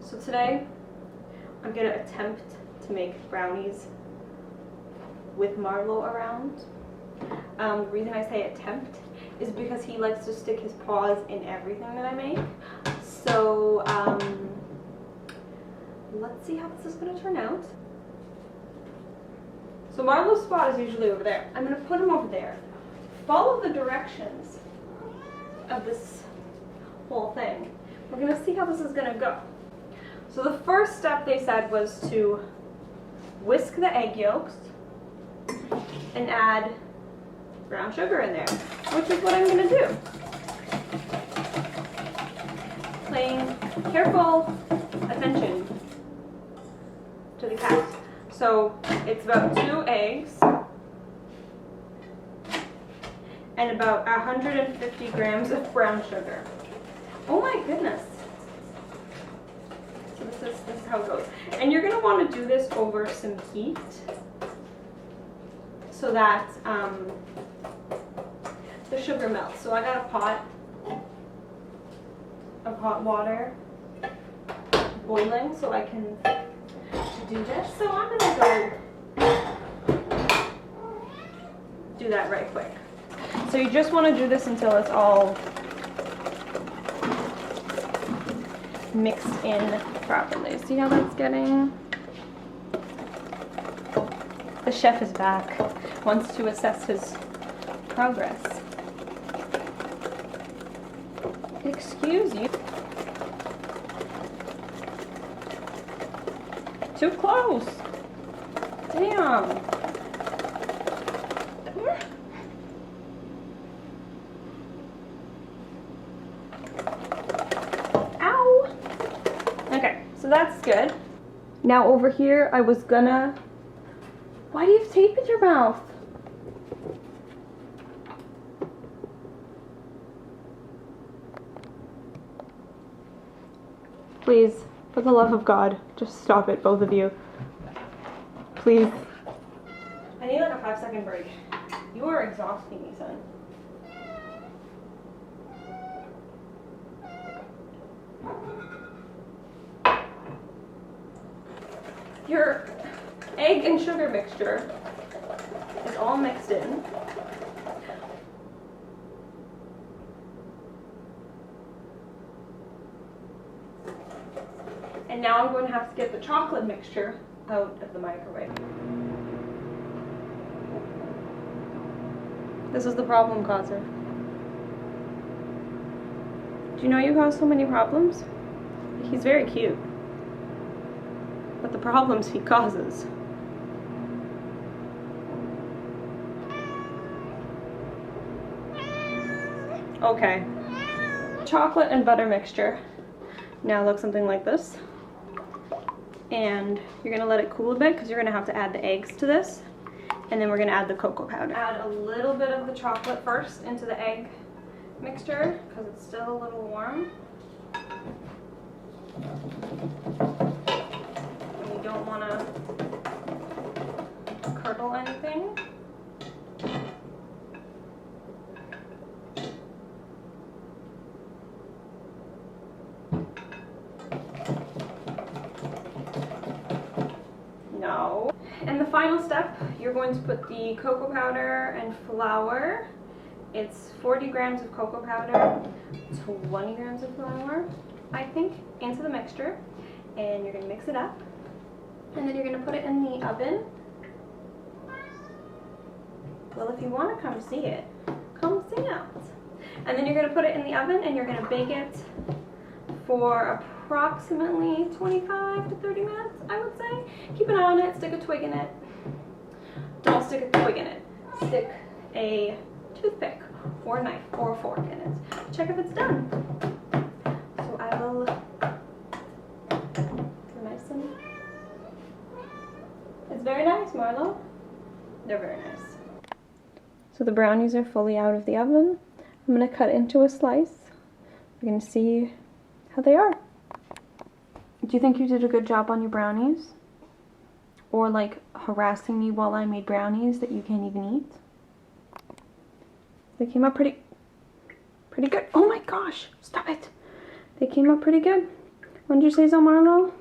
So today I'm gonna attempt to make brownies with Marlow around. The reason I say attempt is because he likes to stick his paws in everything that I make. So let's see how this is gonna turn out. So Marlow's spot is usually over there. I'm gonna put him over there. Follow the directions of this whole thing. We're gonna see how this is gonna go. So the first step they said was to whisk the egg yolks and add brown sugar in there, which is what I'm gonna do. Paying careful attention to the cat. So it's about 2 eggs and about 150 grams of brown sugar. Oh my goodness. So this is how it goes. And you're gonna wanna do this over some heat so that the sugar melts. So I got a pot of hot water boiling so I can do this. So I'm gonna go do that right quick. So you just want to do this until it's all mixed in properly. See how that's getting? The chef is back, wants to assess his progress. Excuse you. Too close. Damn. Ow. Okay, so that's good. Now over here, I was gonna... Why do you have tape in your mouth? Please, for the love of God, just stop it, both of you. Please. I need like a 5-second break. You are exhausting me, son. Your egg and sugar mixture is all mixed in. And now I'm going to have to get the chocolate mixture out of the microwave. This is the problem causer. Do you know you cause so many problems? He's very cute. But the problems he causes. Okay. Chocolate and butter mixture now looks something like this. And you're gonna let it cool a bit because you're gonna have to add the eggs to this. And then we're gonna add the cocoa powder. Add a little bit of the chocolate first into the egg mixture because it's still a little warm. And you don't wanna curdle anything. No. And the final step, you're going to put the cocoa powder and flour. It's 40 grams of cocoa powder, 20 grams of flour, I think, into the mixture. And you're going to mix it up. And then you're going to put it in the oven. Well, if you want to come see it, come see it. And then you're going to put it in the oven and you're going to bake it for approximately 25 to 30 minutes, I would say. Keep an eye on it, stick a twig in it. Don't stick a twig in it. Stick a toothpick or a knife or a fork in it. Check if it's done. So I will... Nice and... It's very nice, Marlow. They're very nice. So the brownies are fully out of the oven. I'm going to cut into a slice. We're going to see how they are. Do you think you did a good job on your brownies? Or like harassing me while I made brownies that you can't even eat? They came out pretty good. Oh my gosh, stop it. They came out pretty good. Wouldn't you say so, Marlow?